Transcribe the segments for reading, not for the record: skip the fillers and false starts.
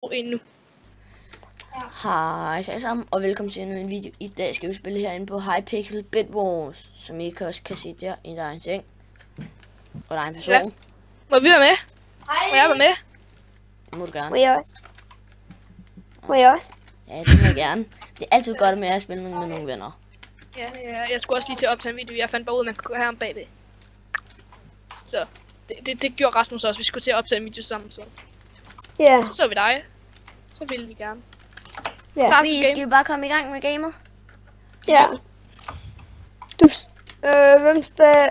endnu. Hej alle sammen, og velkommen til en video. I dag skal vi spille herinde på Hypixel Bed Wars, som I også kan se der. Der er en seng, og der er en person. Ja. Må vi være med? Hej. Må jeg være med? Det må du gerne. Må jeg også? Må jeg også? Ja, det må jeg gerne. Det er altid godt med at spille med nogle venner. Ja, jeg skulle også lige til at optage en video. Jeg fandt bare ud af, at man kunne gå herom bagved. Så det gjorde Rasmus også. Vi skulle til at optage en video sammen. Så Ja. så vi dig. Så ville vi gerne. Ja. Start Vi game. skal bare komme i gang med gamet. Ja.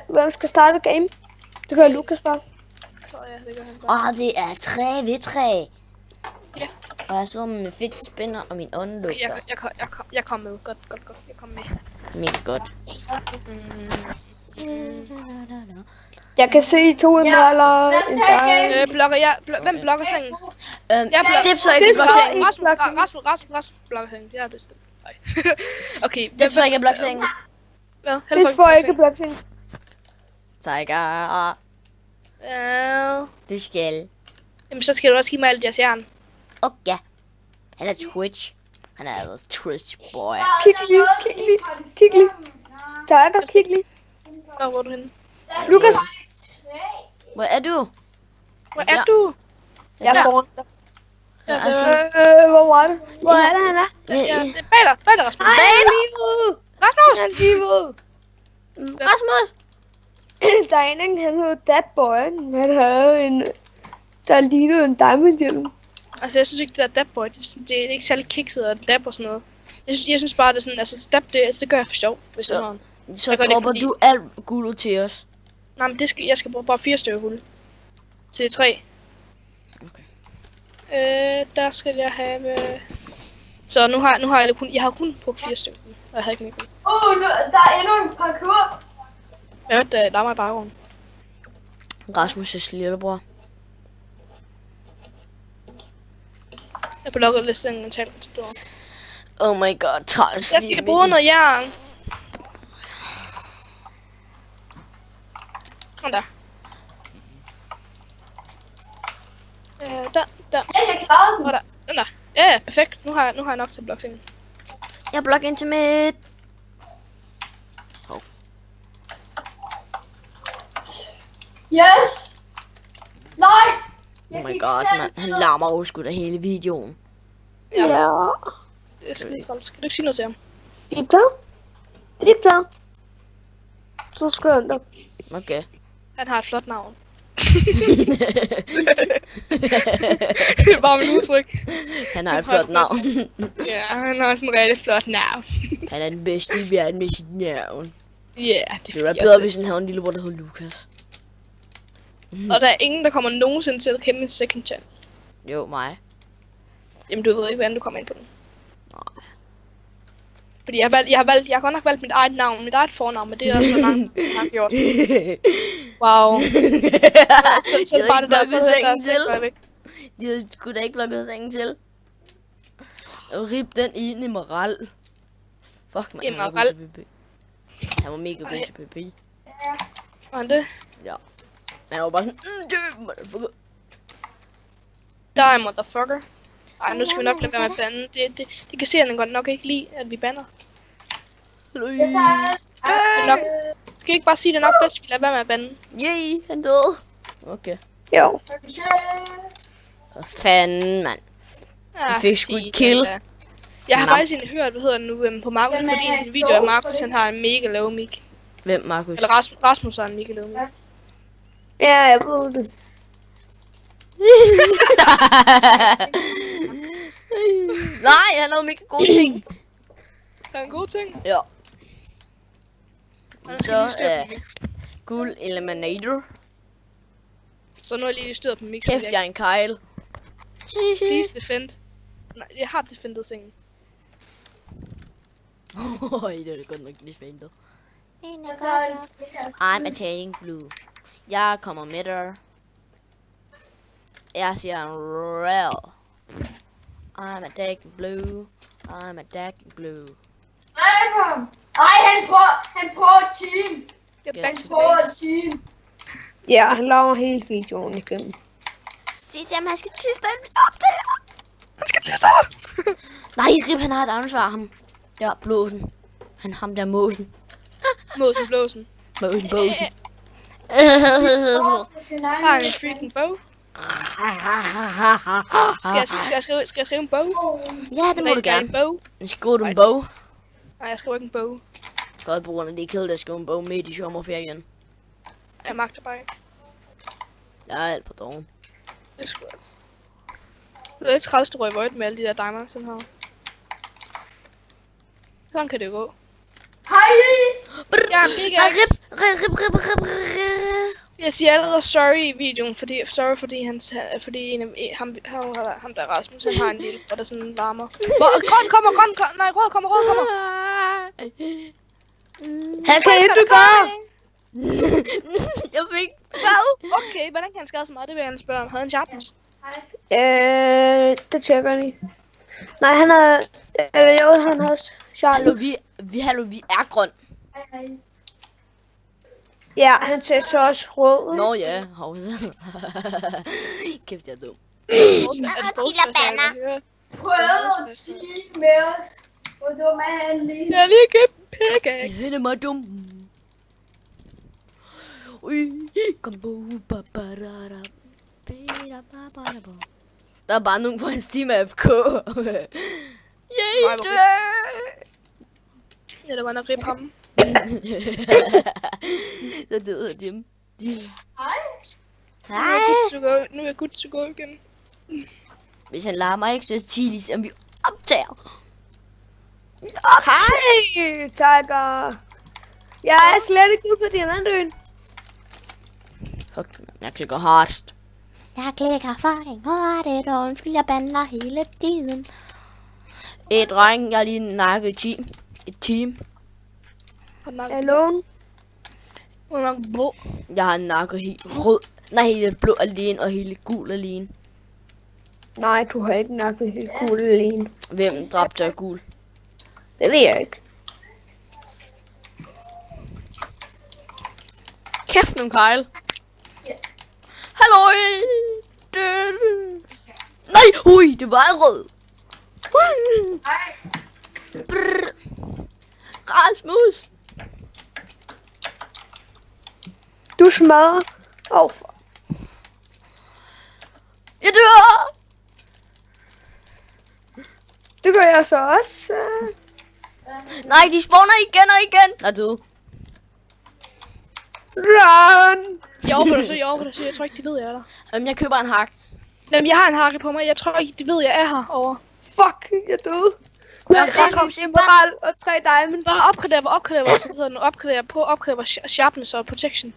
Hvem skal starte game? Det gør Lukas bare. Så ja, det gør han bare. Det er 3v3. Ja. Og jeg så med fedt spænder, og min ånd lugter. Jeg kom med. Godt. Jeg kom med. Mega godt. Jeg kan se to emeralder. Hvem blokker sengen? Det så ikke bloksengen. Rasmus blokker sengen. Jeg er bestemt. Nej. Okay. Det så ikke bloksengen. Hvad? Det får ikke blokking. Tiger. Du skal. Jamen så skal du også give mig alt jeres jern. Okay. Han er Twitch. Han er Twitch boy. Kig lige. Tiger, kig lige. Hvor er du henne? Lukas. Hvor er du? Hvor er du? Jeg er foran dig. Altså, Hvor var det? Hvor er det, han er? Ja, det er bag dig, Rasmus. Rasmus! Rasmus! Der er en, han hed Datboy. Han havde en... Der lignede en diamond-hjelm. Altså jeg synes ikke, det er dab-boy. Det er ikke særlig kikset og dab og sådan noget. Jeg synes bare, det er sådan, altså dab, det gør jeg for sjov, hvis det er noget. Så dropper du alt guld til os. Nej, men jeg skal bruge bare 4 stykker guld. Til 3. Okay. Der skal jeg have... Så nu har jeg har kun brugt 4 stykker guld. Og jeg havde ikke mere guld. Der er endnu en parkour. Jeg hørte, der er mig i baggrunden. Rasmus' lillebror. Jeg har lukket lidt sådan en tal til steder. Oh my god, træls. Jeg skal bruge noget jern. Kom der. Der. Hvor der? Den der. Ja, perfekt. Nu har jeg nok til bloksengen. Jeg blokker ind til mit. Yes! Nej! Oh my god, man. Han larmer jo sgu da hele videoen. Ja. Det er skide træls. Skal du ikke sige noget til ham? Victor. Så skriver han der. Okay. Han har et flot navn. Det er bare mit udtryk. Han har et flot navn. Ja, han har sådan et rigtig flot navn. Han er den bedste i verden med sit navn. Ja, Det ville være bedre, hvis han havde en lillebror, der hed Lukas. Og der er ingen, der kommer nogensinde til at kæmpe en second chance. Jo, mig. Jamen, du ved ikke, hvordan du kommer ind på den. Nej. Fordi jeg har godt nok valgt mit eget navn, mit eget fornavn, men det er også så langt, jeg har gjort. Wow. Så bare det der, så hedder der, De havde sgu da ikke blokket sengen til. Og rip den i en emerald. Fuck, man. Han var god til PvP. Han var mega god til PvP. Var han det? Ja. Han var bare sådan, dø, motherfucker. Der er motherfucker. Ej, nu skal vi nok lade være med banden. Det kan se, at den godt nok ikke lide, at vi banner. Skal ikke bare sige, det nok bedst, vi lader være med at bande? Yay, han døde. Okay. Jo. Hvad fanden, mand. Ja, fik sgu et kill. Jeg har faktisk egentlig hørt, hvad hedder det nu, på Markus, fordi en af de videoer af Markus, han har en mega lav mic. Hvem, Markus? Eller Rasmus har en mega lav mic. Ja, jeg ved det. Nej, han har mega gode ting. Det er en god ting. Ja. Og nu Så skal vi styre på mic. guld eliminator. Så nu er jeg lige styret på mic. Kæft, jeg er en Kyle. Please defend. Nej, jeg har defendet sengen. Det er det godt nok lidt svært. I'm attacking blue. Jeg kommer med dig. Jeg siger rel. I'm attacking blue. I'm attacking blue. Han prøver team. Jeg Ja, back så to Prøver base. team. Ja, han laver hele videoen igen. Sig til ham, han skal til at stille op det her. til at starte. Nej, Rip, han har et ansvar, ham. Ja, blåsen. Han ham der måsen. Måsen blåsen. Måsen, båsen. Har en freaking bog. Skal jeg skrive en bog? Ja, det må du gerne. En bog? Skriver du en bog? Nej, jeg skriver ikke en bog. Godt på grund af det er kedeligt at skrive en bog midt i sommerferien. Jeg magter bare ikke. Jeg er alt for doven. Det er sgu altså. Det er lidt træls, du røg void med alle de der diamonds, sådan her. Sådan kan det jo gå. Hej! Jeg er en big axe. Rip. Jeg siger allerede sorry i videoen, fordi ham der Rasmus, han har en lille, hvor der sådan larmer. Grøn kommer, nej, rød kommer. Han kan ikke gøre. Jeg fik... Hvad? Okay, hvordan kan han skade så meget? Det vil jeg spørge om. Havde han sharpness? Det tjekker jeg lige. Nej, han er... jo, han har sharpness. Hallo, vi er grøn. Ja, han ser så også rød. Nå ja, havse. Kæft, jeg er dum. Prøvede at sige med os. Hvor dum er han lige? Jeg er lige købt pickaxe. Han er meget dum. Der er bare nogen fra hans team AFK. Yay, Jeg er da godt nok gribe ham. Så døde dem. Hej. Hej. Nu er jeg good to go igen. Hvis han larmer ikke, så tidligt som vi optager. Hej, Tiger. Jeg er slet ikke ude på Diamantøen. Fuck, jeg klikker hardest. Jeg klikker fucking hardest, og undskyld, jeg bander hele tiden. Dreng, jeg er lige nakket et team. Alone. Hvor nok blå. Jeg har nakket helt rød. Nej, helt blå alene og helt gul alene. Nej, du har ikke nakket helt gul alene. Hvem dræbte jeg gul? Det ved jeg ikke. Kæft nu, Kyle. Hallo. Nej, ui, det var rød. Brrr. Rasmus. Du smadrer. For. Jeg dør. Det gør jeg så også. Nej, de spawner igen og igen. Nej, du. Run! Jeg overgår dig så. Jeg tror ikke, de ved, jeg er der. Jeg køber en hak. Jamen, jeg har en hakke på mig. Jeg tror ikke, de ved, jeg er her over. Fuck, jeg døde. Jeg kom til emerald og 3 diamonds. Bare opgradere vores sharpness og protection.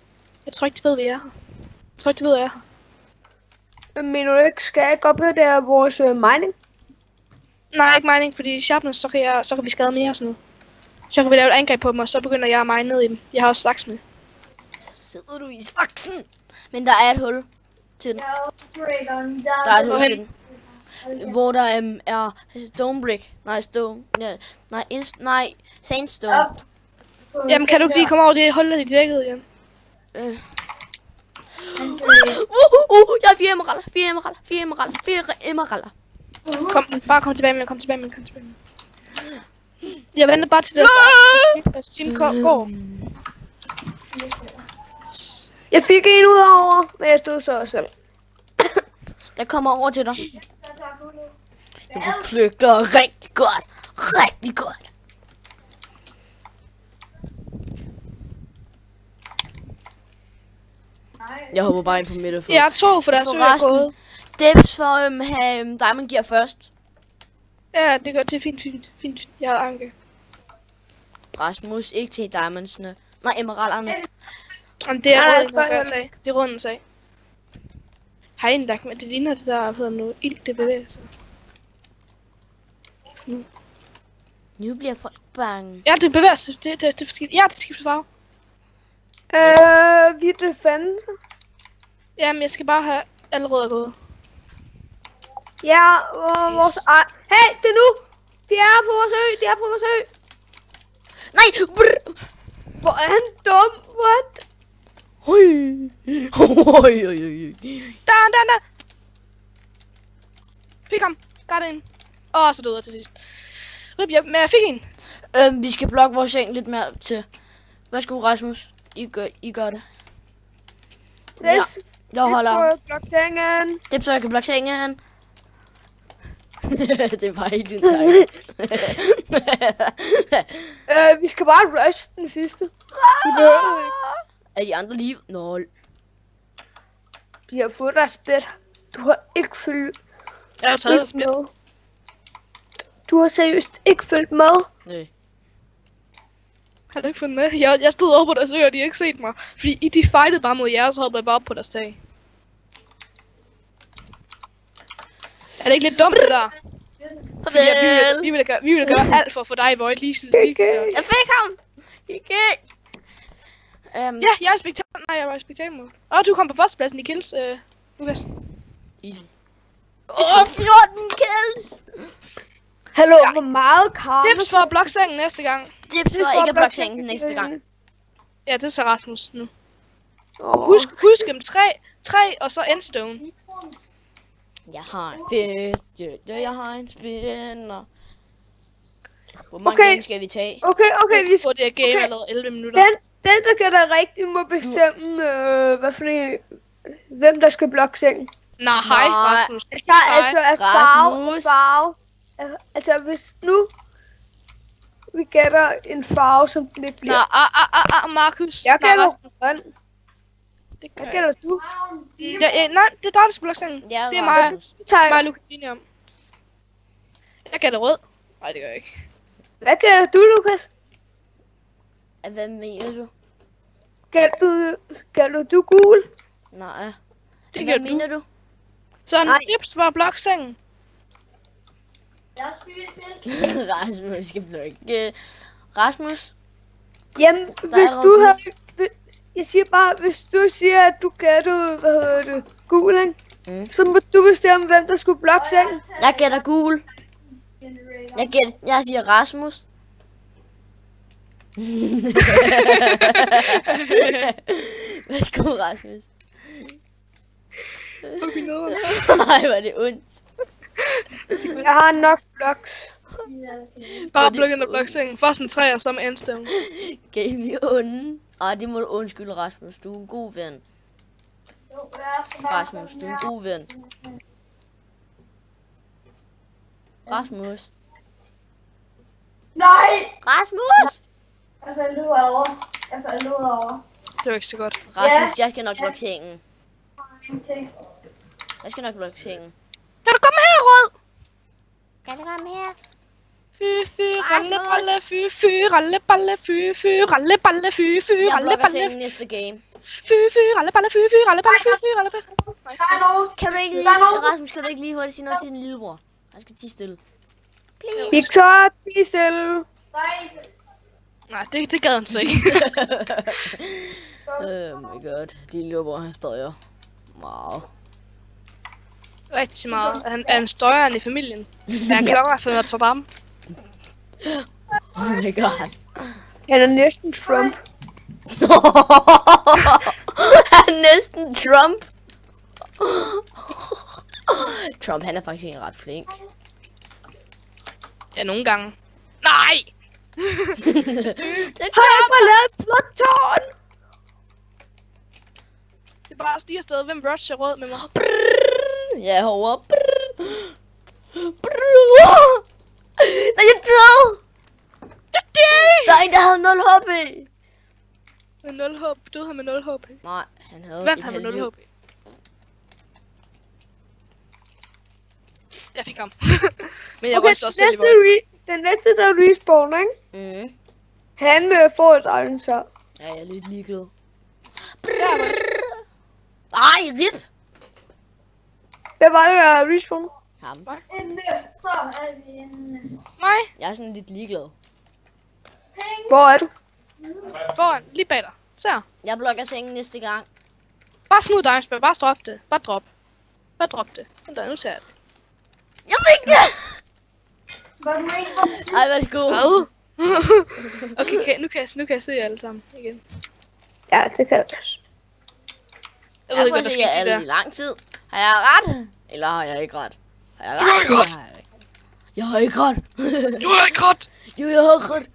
Jeg tror ikke, de ved, vi er her. Mener du ikke, skal jeg ikke opgradere vores mining? Nej, ikke mining, fordi sharpness, så kan vi skade mere og sådan noget. Så kan vi lave et angreb på dem, og så begynder jeg at mine ned i dem. Jeg har også slags med. Sidder du i saksen? Men der er et hul til den. Der er et hul til den. Hvor der er stone brick. Nej, stone. Ja, nej, sandstone. Jamen, kan du lige komme over det hul, der de dækkede igen? Jeg har 4 emeraller. Kom tilbage med. Jeg venter bare til det, så Team går. Jeg fik en ud over, men jeg stod så også. Der kommer over til dig. Du flygter rigtig godt. Jeg hopper bare ind på midten. Jeg er 2, for der er 2 gået. Debs for Diamond Gear først. Ja, det gør det fint. Jeg har anke. Rasmus, ikke til diamondsene. Nej, emeralderne. Jamen, det er rødden, det er rødden sag. Har I indlagt med, det ligner det der hedder noget ild, det bevæger sig. Nu bliver folk bange. Ja, det bevæger sig. Det er forskelligt. Ja, det skifter farve. Vi defender. Jamen, jeg skal bare have alle røde gået. Ja, vores... Hey, det er nu! De er på vores ø, Nej! Brr. Hvor er han dum? What? Oi. Der. Fik ham. Got in. Så døde jeg til sidst. Rip, men jeg fik en. Vi skal blokke vores seng lidt mere til. Værsgo, Rasmus. I gør det. Ja, jeg holder. Det så jeg kan blokke sengen. Det er bare ikke din tanke. Vi skal bare rush den sidste. Er de andre lige? 0. Vi har fået dig spæt. Du har ikke følt Jeg har taget spæt. med. Du har seriøst ikke følt med. Nej. Har du ikke fundet med? Jeg stod over på deres ø, og de har ikke set mig. Fordi de fightede bare mod jer, og så hoppede jeg bare op på deres tag. Er det ikke lidt dumt, det der? Farvel. Vi vil gøre alt for at få dig i Void lige. Jeg fik ham. Ikke. Ja, jeg er spektakel. Nej, jeg var i spektakel mode. Du kom på førstepladsen i kills, Lukas. Easy. 14 kills. Hallo, hvor meget karma? Dips for at blokke sengen næste gang. Dips for ikke at blokke sengen næste gang. Ja, det er så Rasmus nu. Husk dem 3 og så endstone. Jeg har en fedt, jeg har en spinner. Hvor mange gange skal vi tage? Okay, vi skal... Det er game allerede 11 minutter. Den der kan da rigtig må bestemme, hvem der skal blokke sengen. Nej, Rasmus. Farve. Altså, hvis nu vi gætter en farve, som det bliver. Markus. Jeg gætter grøn. Hvad gætter du? Nej, det er dig, der skal blokke sengen. Ja, det er mig. Det tager mig og Lukas enige om. Jeg gætter rød. Nej, det gør jeg ikke. Hvad gætter du, Lukas? Hvad mener du? Gætter du gul? Nej. Hvad mener du? Så en dips for at blokke sengen. Jeg spiller Rasmus skal blokke. Rasmus? Jamen, hvis du havde... Jeg siger bare, hvis du siger, at du gætter, gul, ikke? Så må du bestemme, hvem der skulle blokke sengen. Jeg gætter gul. Jeg siger Rasmus. Værsgo, Rasmus. Nej, var det ondt. Jeg har nok bloks. Bare blokke ind og blokke sengen. Først en 3 og så med endstone. Gav vi onde. Det må du undskylde, Rasmus. Du er en god ven. Rasmus, du er en god ven. Rasmus. Nej! Rasmus! Jeg faldt ud over. Det var ikke så godt. Rasmus, jeg skal nok blokke sengen. Jeg skal nok blokke sengen. Kan du komme her, Rød? Kan du komme her? Fy, ralleballe, fy, ralleballe, fy, ralleballe, fy, Jeg blokker ralleballe. sengen næste game. Fy, ralleballe, fy, ralleballe, fy, ralleballe. Kan du ikke lige, Rasmus, kan du ikke lige hurtigt sige noget til din lillebror? Han skal tie stille. Please. Victor, tige stille. Nej, det gad han så ikke. Oh my god, din lillebror, han støjer meget. Rigtig meget. Han støjeren i familien. Han kan også være fra Notre Dame. Oh my god. Han er næsten Trump. Han er næsten Trump. Trump, han er faktisk en ret flink. Ja, nogle gange. Nej! Det Har jeg bare lavet et flot tårn? Det er bare at stige afsted. Hvem rusher rød med mig? Jeg er herovre. Nej, jeg døde! Der er en, der havde 0 HP. Med 0 HP. Døde han med 0 HP? Nej, han havde Vandt et han med halvt 0 liv. HP? Jeg fik ham. Men jeg rusher også selv i vold. Den næste, der respawner, ikke? Han får et iron sword. Ja, jeg er lidt ligeglad. Der var det. Ej, rip! Hvad var det, der respawn? Ham. Så er vi inde. Mig? Jeg er sådan lidt ligeglad. Hvor er du? Foran. Lige bag dig. Så her. Jeg blokker sengen næste gang. Bare smid dig, bare drop det. Bare drop. Bare drop det. Vent da, nu ser jeg det. Jeg fik det! Var du ikke på tid? Ej, værsgo. Hvad? Okay, nu kan jeg se jer alle sammen igen. Ja, det kan jeg også. Jeg ved Jeg ikke, kunne hvad der se skete alle der. i lang tid. Har jeg ret? Eller har jeg ikke ret? Har jeg ret? Eller har jeg ikke? Jeg har ikke ret. Du har ikke ret! Jo, jeg har ret.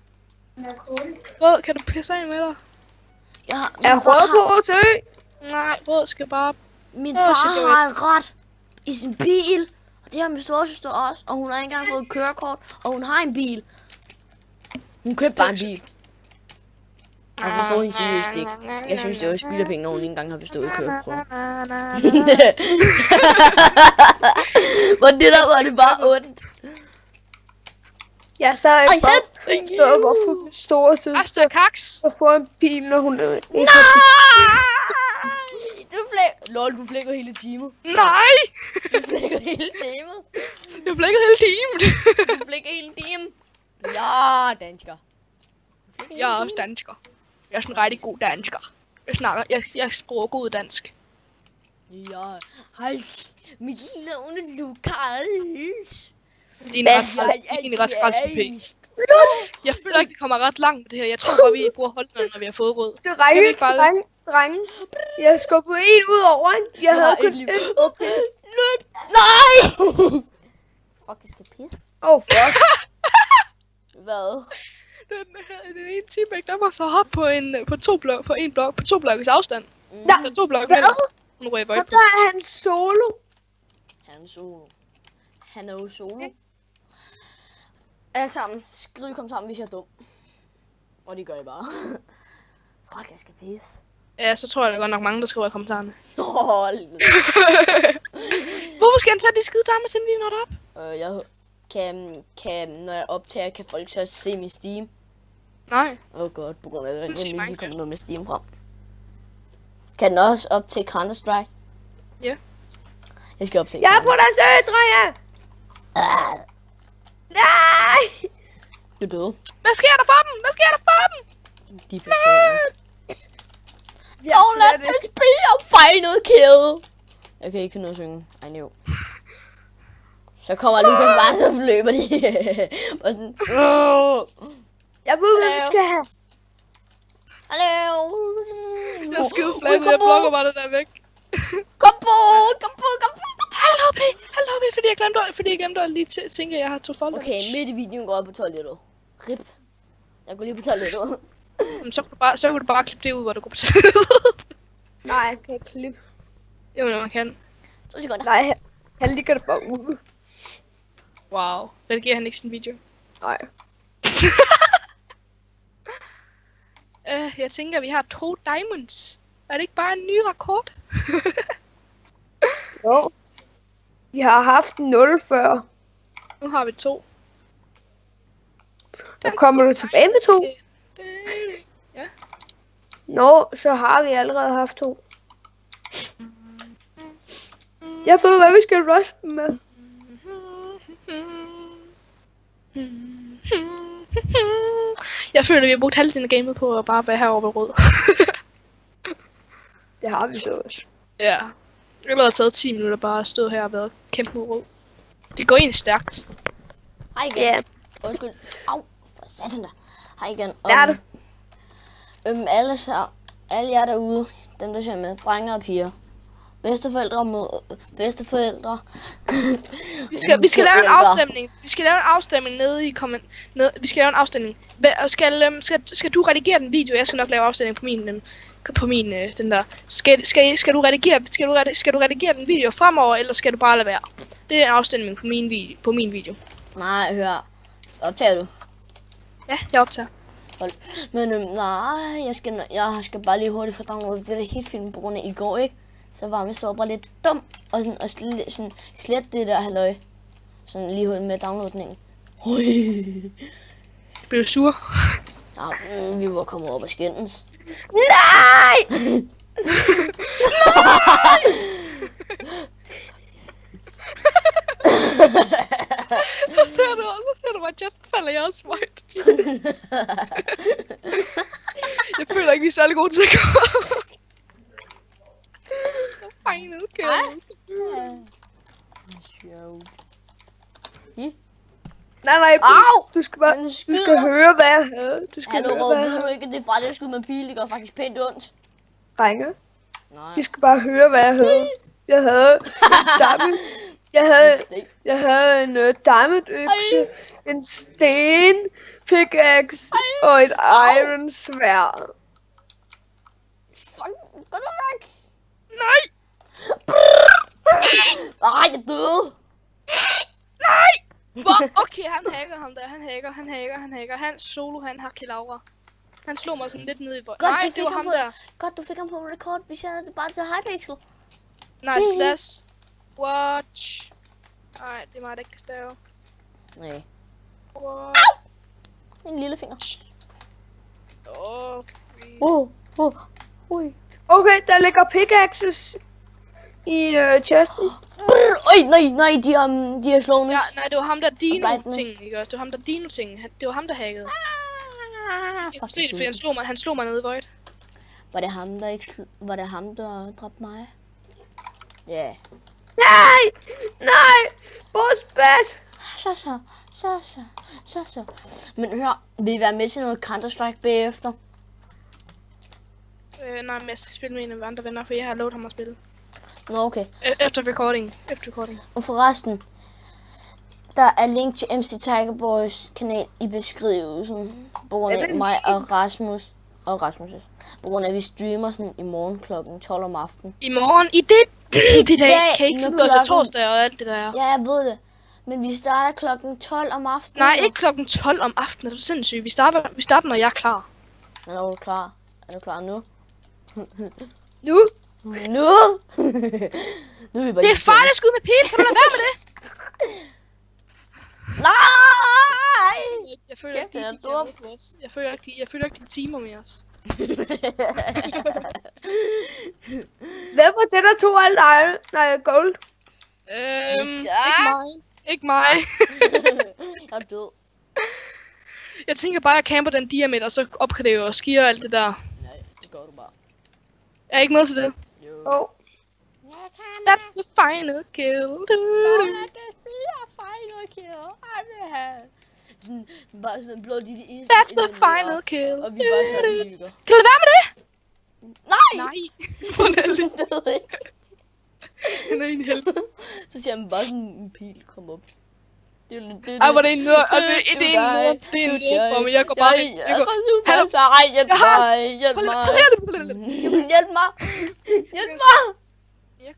Rød, kan du pisse af med dig? Er rød på vores ø? Nej, Rød skal bare... Min far har en ret i sin bil. Og det har min storesøster også. Og hun har ikke engang fået kørekort. Og hun har en bil. Hun købte bare en bil. Jeg forstår hende seriøst ikke. Jeg synes, det var spild af penge, når hun ikke engang har bestået køreprøven. Hvor det der var det bare ondt. Jeg sad ikke bare forstået, hvorfor min store søster Kaks! så får en bil, når hun ikke Nej! Du flækker hele timen. Nej! Du flækker hele timen. Jeg flækker hele timen. Du flækker hele timen. Ja, dansker. Jeg er også dansker. Jeg er sådan en rigtig god dansker. Jeg sprog god dansk. Ja, hej. Mit lille onde Lukas. Det er en ret træls PP. Jeg føler ikke, vi kommer ret langt med det her. Jeg tror bare, vi bruger holdene, når vi har fået rød. Drenge. Jeg skubbede en ud over en. Jeg havde kun et løb. Nej! Fuck, jeg skal pisse. Oh, fuck. Hvad? Den ene teammate, der var så hop på to blokkes afstand. Der er 2 blokke mellem. Nu røber jeg ikke. Der er han solo. Han er jo solo. Alle sammen, skriv kom sammen, hvis jeg er dum. Og det gør jeg bare. Fuck, jeg skal pisse. Ja, så tror jeg, der er godt nok mange, der skriver i kommentarerne. Hold. Hvorfor skal han tage de skide damer, siden vi er nået op? Jeg kan, når jeg optager, kan folk så se min Steam. Nej. Godt, på grund af det, jeg lige kommer noget med Steam frem. Kan den også op til Counter-Strike? Ja. Jeg skal optage. Jeg er på deres ø, drenge! Nej! Du er døde. Hvad sker der for dem? De personer. Don't let this be a final kill! Jeg kan ikke finde noget at synge. I know. Så kommer Lukas bare, så løber de. Og sådan. Jeg ved, hvad vi skal have. Hallo. Jeg er skide flabet, jeg blokker bare det der væk. Kom på. Hallo, fordi jeg glemte at lige tænke, at jeg har 2 folder. Okay, midt i videoen går jeg på toilettet. Rip. Jeg går lige på toilettet. Så kunne du bare klippe det ud, hvor du går på toilettet. Nej, jeg kan ikke klippe. Jo, man kan. 2 sekunder. Nej, han ligger det bare ude. Wow. Redigerer han ikke sin video? Nej. Jeg tænker, at vi har 2 diamonds. Er det ikke bare en ny rekord? Jo. Vi har haft 0 før. Nu har vi 2. Og kommer du tilbage med 2? Ja. Nå, så har vi allerede haft 2. Jeg ved, hvad vi skal rush med. Jeg føler, at vi har brugt halvdelen af gamet på at bare være herovre ved rød. Det har vi så også. Ja. Jeg har taget 10 minutter bare at stå her og været kæmpe mod rød. Det går egentlig stærkt. Hej igen. Ja. Undskyld. Au, for satan da. Hej igen. Hvad er det? Alle jer derude, dem der ser med, drenge og piger. Bedsteforældre mod bedsteforældre. Vi skal lave en afstemning. Vi skal lave en afstemning nede i vi skal lave en afstemning. Skal du redigere den video? Jeg skal nok lave afstemning på min den der. Skal du redigere den video fremover, eller skal du bare lade være? Det er en afstemning på min video. Nej, hør. Optager du? Ja, jeg optager. Men nej, jeg skal bare lige hurtigt få downloadet det der helt film på grund af i går, ikke? Så var jeg så bare lidt dum og slet det der halløj. Sådan lige hurtigt med downloadningen. Blev du sur? Ja, vi var kommet op og skændes. Nej! Så ser du bare, just falder jeg også white. Jeg føler ikke, vi er særlig gode til at gå. Final kill. Nej, du skal bare, du skal høre, hvad jeg havde. Du skal Hallo, høre, hvad jeg ved du havde. ikke, at det er farligt at skyde med pil, det gør faktisk pænt ondt. Drenge, Nej. vi skal bare høre, hvad jeg havde. Jeg havde Jeg havde en diamondøkse, en sten, pickaxe og et iron sværd. Fuck, gå nu væk. Nej! Ej, jeg døde. Nej! Hvor? Okay, han hacker ham der. Han hacker. Han solo, han har Kilaura. Han slog mig sådan lidt ned i bold. Nej, det var ham der. Godt, du fik ham på record. Vi sender det bare til Hypixel. Nej, slash. Watch. Nej, det er mig, der ikke kan stave. Nej. Watch. En lille finger. Okay. Ui. Okay, der ligger pickaxes i chesten. Nej, de har slået Ja, nej, det var ham der Dino-ting, ikke også? Det var ham der Dino-ting. Det var ham, der hackede. Jeg kunne se det, fordi han slog mig nede i Void. Var det ham, der dræbte mig? Ja. Yeah. Nej! Vores bat! Så. Men hør, vil I være med til noget Counter-Strike bagefter? Nej, men jeg skal spille med en af andre venner, for jeg har lovet ham at spille. Nå, okay. Efter recording. Og forresten, der er link til MC Tiger Boys kanal i beskrivelsen. På grund af mig og Rasmus. Og Rasmus'. På grund af, at vi streamer sådan i morgen klokken 12 om aftenen. I morgen? I det dag? Kan I ikke finde ud af torsdag og alt det der? Ja, jeg ved det. Men vi starter klokken 12 om aftenen. Nej, ikke klokken 12 om aftenen. Det er sindssygt. Vi starter, når jeg er klar. Men er du klar? Er du klar nu? Nu? Nu er vi bare det er farligt at skyde med pil. Kan du lade være med det? Nej! Jeg føler ikke, de timer med os. Hvem var det, der tog alt iron? Nej, gold. Ikke mig. Jeg er død. Jeg tænker bare, at jeg camper den diamant, og så opgraderer jeg og skier og alt det der. Nej, det gør du bare. Er jeg ikke med til det? Jo. That's the final kill. Sådan, bare sådan blå de eneste. That's the final kill. Og vi bare sådan hygger. Kan du være med det? Nej! Nej. døde ikke. Han er en held. Så siger han bare sådan en pil, kom op. Ej, hvor det er en nød, og det er en nød for mig. Jeg går bare ind. Jeg går super sej. Hjælp mig. Hjælp mig.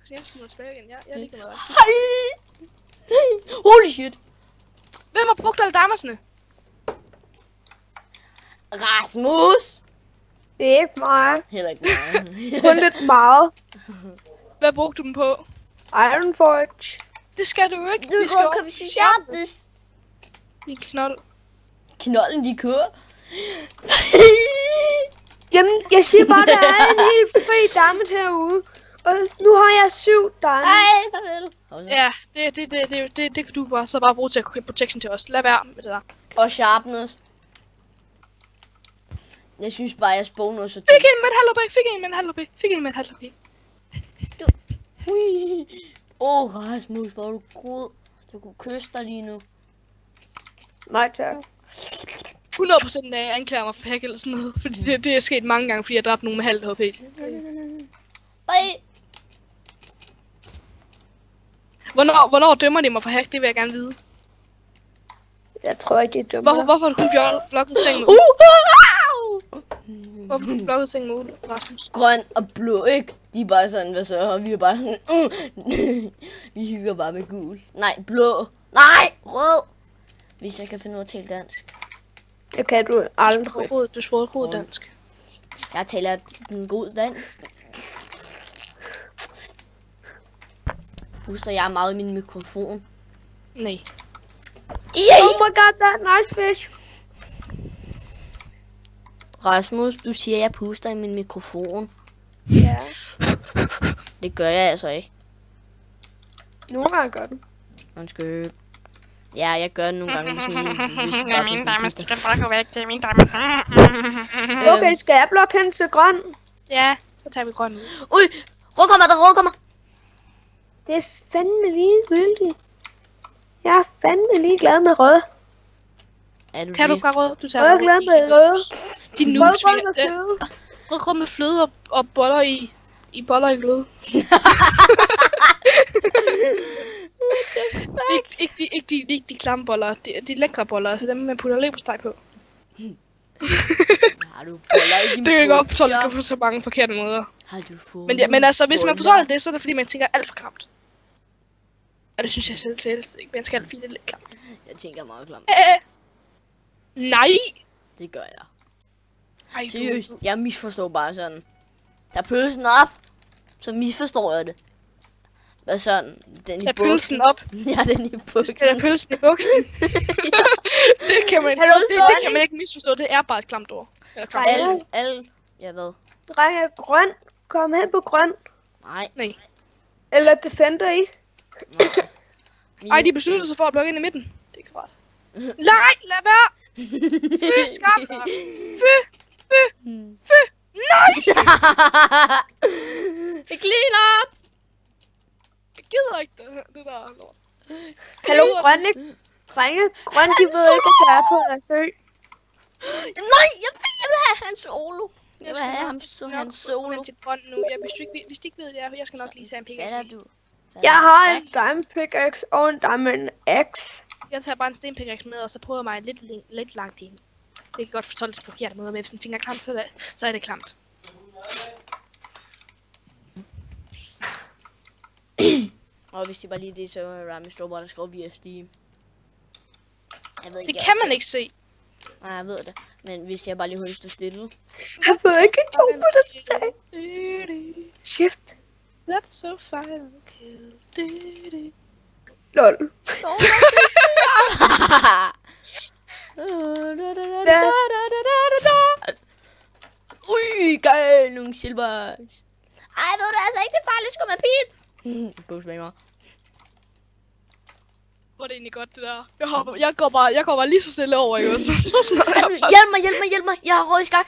Jeg skal nå tilbage igen. Jeg ligger noget. Holy shit. Hvem har brugt alle diamondsene? Rasmus. Det er ikke mig. Heller ikke mig. Kun lidt meget. Hvad brugte du dem på? Iron Forge. Det skal du ikke. Du kan vi sharpness. Din knold. Knolden, de kører. Jamen, jeg siger bare, der er en helt fri diamond herude. Og nu har jeg 7 diamond. Ej, farvel. Ja, det kan du bare bruge til at købe protection til os. Lad være med det der. Og sharpness. Jeg synes bare, jeg spawner så Fik en med et halvt HP. Rasmus, hvor er du god. Jeg kunne kysse dig lige nu. Nej, tak. 100% af jeg anklager mig for hack eller sådan noget. Fordi det er sket mange gange, fordi jeg dræbte nogen med halvt HP. Bye. Hvornår dømmer de mig for hack? Det vil jeg gerne vide. Jeg tror ikke, det er dumt. Hvorfor har du kun blokket sengen med Hvorfor har du blokket sengen med Rasmus? Grøn og blå, ikke? De er bare sådan, hvad så? Og vi er bare sådan, vi hygger bare med gul. Nej, blå. Nej, rød. Hvis jeg kan finde ud af at tale dansk. Det kan du aldrig. Du spurgte god dansk. Jeg taler en god dansk. Puster jeg meget i min mikrofon? Nej. Oh my god, that nice fish. Rasmus, du siger, at jeg puster i min mikrofon. Ja. Det gør jeg altså ikke. Nogle gange gør den. Undskyld. Ja, jeg gør det nogle gange. Sådan, Okay, skal jeg blokke hen til grøn? Ja, så tager vi grøn ud. Ui, rød kommer. Det er fandme ligegyldigt. Jeg er fandme ligeglad med rød. Er du kan det? du bare rød? Du tager Jeg er glad med rød. De noobs, rød med fløde og boller i boller i glød. Ikke de klamme boller, de lækre boller, altså dem man putter leverpostej på. Har du boller i din Det kan godt fortolke på så mange forkerte måder. Har du fået Men altså, hvis man fortolker det, så er det fordi, man tænker alt for klamt. Og det synes jeg selv til, ikke? Man skal fint lidt klamt. Jeg tænker meget klamt. Nej! Det gør jeg. Ej, Seriøst, jeg misforstår bare sådan. Tag pølsen op, så misforstår jeg det. Hvad sådan? Den tag i buksen. pølsen op. Ja, den i buksen. Skal der pølsen i buksen? det kan man ikke misforstå, det er bare et klamt ord. Alle, ja hvad? Drenge, grøn. Kom hen på grøn. Nej. Eller Defender i. Ej, de besluttede sig for at blokke ind i midten. Det er godt. Nej, lad være! Fy, skam dig! Fy! Nej! Jeg clean up! Jeg gider ikke det der lort. Hallo, grønne. Drenge, grøn, de ved ikke, at jeg er på en sø. Nej, jeg vil have hans solo. Jeg vil have hans solo. Til grøn nu. Hvis de ikke ved det, jeg skal nok lige tage en pickaxe. Hvad er du? Jeg har en diamond pickaxe og en diamond axe. Jeg tager bare en stenpickaxe med, og så prøver jeg mig lidt langt ind. Det kan godt fortolkes på forkerte måder, men hvis en ting er klamt, så er det klamt. Og hvis det bare lige det, så er Rami Storbrand, der skriver via Steam. Jeg ved ikke, det kan man ikke se. Nej, jeg ved det. Men hvis jeg bare lige holder stå stille. Jeg ved ikke, to på det tag. Shift. That's so fine. Lol. Ui, geil, nogle silvers. Ej, ved du altså ikke, det er farligt sgu med pil. Bøvsvinger. Hvor er det egentlig godt, det der. Jeg går bare lige så stille over, ikke også? Hjælp mig. Jeg har råd i skak.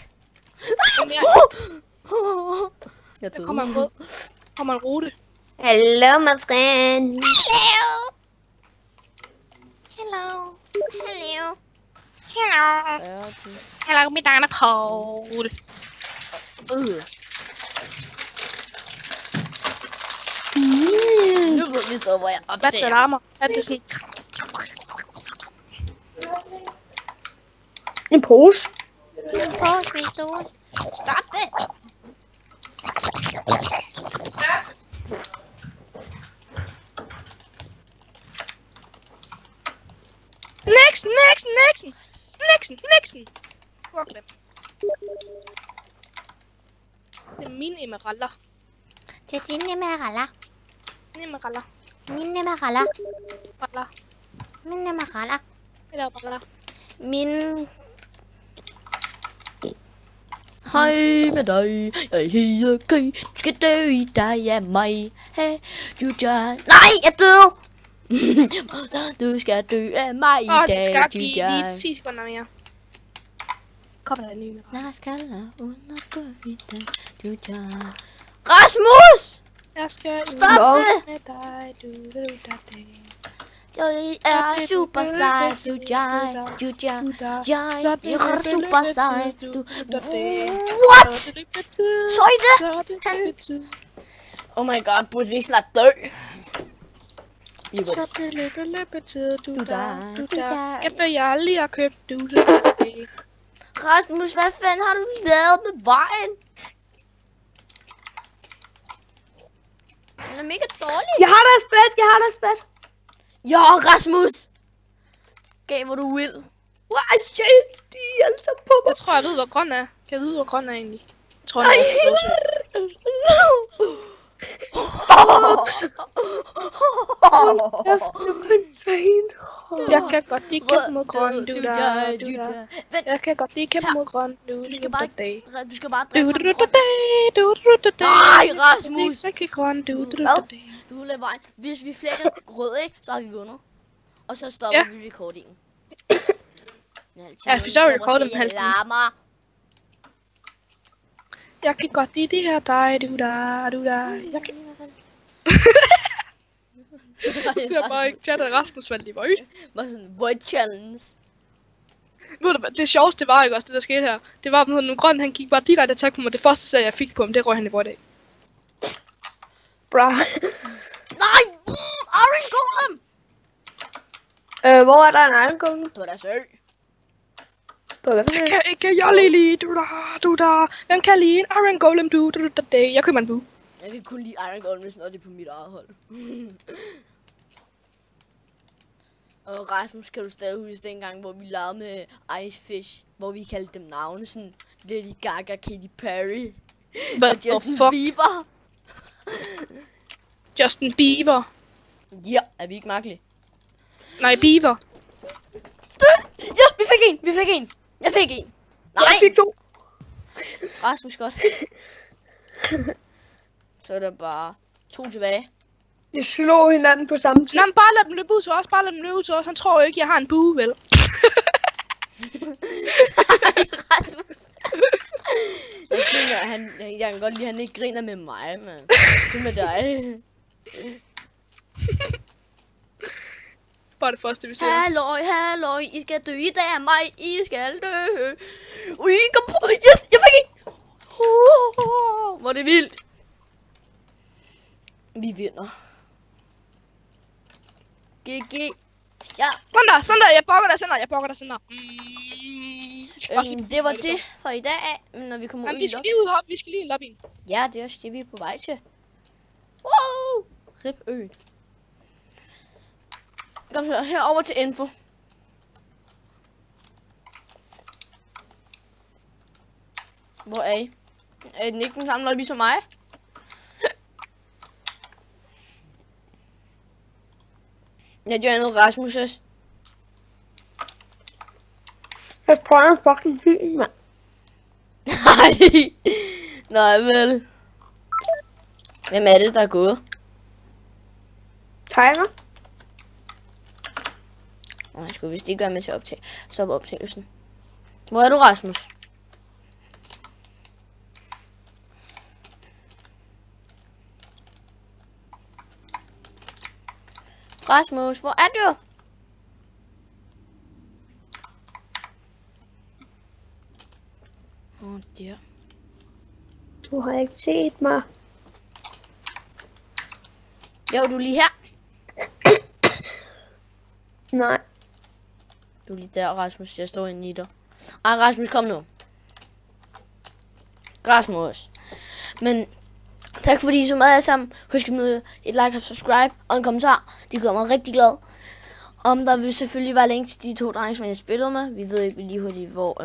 Jeg der kommer en rute. Hello, my friend. Hello, mit navn er Paul. Nu ved vi så, hvor jeg opdager. Hvad er det larmer? Er det sådan? En pose. Stop det! Nixon! Hvor glem. Det er mine emeralder. Det er dine emeralder. Emeralder. Mine emeralder. Baller. Mine emeralder. Eller baller. Min... Hej med dig, jeg hedder Kay. Du skal dø i dig af mig. Hey, du gør... Nej, jeg døde! Du skal dø af mig i dag. Det skal lige 10 sekunder mere. Kommer der en ny med. Jeg skal under dø i dag. Du gør... Rasmus! Jeg skal stop det! Med dig, Jeg er super sej, jeg er super sej, What? Så I det? Oh my god, burde vi ikke snart dø? Jeg lige har købt Rasmus, hvad fanden har du lavet med vejen? Den er mega dårlig. Jeg har der spæt. Ja, Rasmus! Gav, hvor du vil. Wow, shit, de er alle sammen på mig. Jeg tror, jeg ved, hvor grøn er. Kan jeg vide, hvor grøn er egentlig? Jeg tror, Nej. Jeg kan godt lide kæmpe mod grøn. Jeg kan godt lide kæmpe mod grøn. Du skal bare dræbe Nej, Rasmus! Du lader vejen. Hvis vi flækker rød, ikke, så har vi vundet. Og så stopper vi recordingen. Ja, vi så recorder den halvdelen. Jeg kan godt lide det her dig, Jeg kan... Jeg bare ikke chatte Rasmus vandt i Void. Var sådan Void Challenge. Ved du hvad, det sjoveste det var ikke også det der skete her. Det var med en grøn, han gik bare direkte attack på mig. Det første sag jeg fik på ham, det røg han i Void af. Bra. Nej! Iron Golem! Hvor er der en Iron Golem? På deres ø. På hvad for en? Kan ikke jeg lide, du der. Hvem kan lide en Iron Golem, du. Jeg køber en bue. Jeg kan kun lide Iron Golem, hvis noget er på mit eget hold. Og Rasmus, kan du stadig huske dengang, hvor vi legede med Icefish, hvor vi kaldte dem navne, sådan Lady Gaga, Katy Perry og Justin Bieber. Justin Bieber. Ja, er vi ikke mærkelige? Nej, Bieber. Ja, vi fik en. Jeg fik en. Nej, Jeg fik 2. Rasmus godt. Så er der bare 2 tilbage. De slår hinanden på samme tid. Nå, men bare lad dem løbe ud til os. Han tror jo ikke, jeg har en bue, vel? Rasmus. Jeg kan godt lide, at han ikke griner med mig, men kun med dig. Bare det første, vi ser. Halløj, I skal dø i dag af mig, I skal dø. Ui, kom på, yes, jeg fik en. Hvor er det vildt. Vi vinder. GG. Ja. Sådan der, jeg bokker dig sådan der. Det var det for i dag, når vi kommer ud i vi skal lige i lobbyen. Ja, det er også det, vi er på vej til. Wow! Rip øen. Kom herover til info. Hvor er I? Er den ikke den samme lobby som mig? Jeg gør noget Rasmus'. Jeg prøver en fucking film, mand. Nej vel. Hvem er det, der er gået? Timer. Jeg skulle vist ikke gøre med til at optage. Så på optagelsen. Hvor er du, Rasmus? Rasmus, hvor er du? Der. Du har ikke set mig. Jo, du er lige her. Nej. Du er lige der, Rasmus. Jeg står inde i dig. Ej, Rasmus, kom nu. Rasmus. Men tak fordi I så meget alle sammen. Husk at smide et like og subscribe og en kommentar. Det gør mig rigtig glad. Der vil selvfølgelig være længe til de 2 drenge, som jeg spillede med. Vi ved ikke lige hurtigt, hvor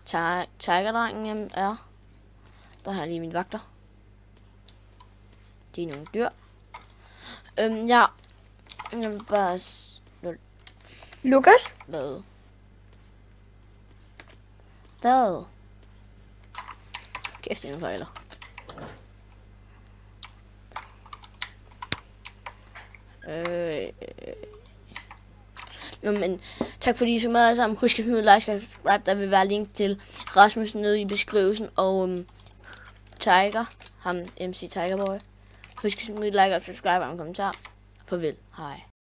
Tiger-drengen er. Der har jeg lige mine vagter. De er nogle dyr. Ja. Jeg vil bare... Lukas? Hvad? Kæft, det er nogle fejler. Nå, men tak fordi I så meget alle sammen. Husk at smide like og subscribe. Der vil være link til Rasmus nede i beskrivelsen. Og Tiger, ham MC Tigerboy. Husk at smide like og subscribe og en kommentar. Farvel. Hej.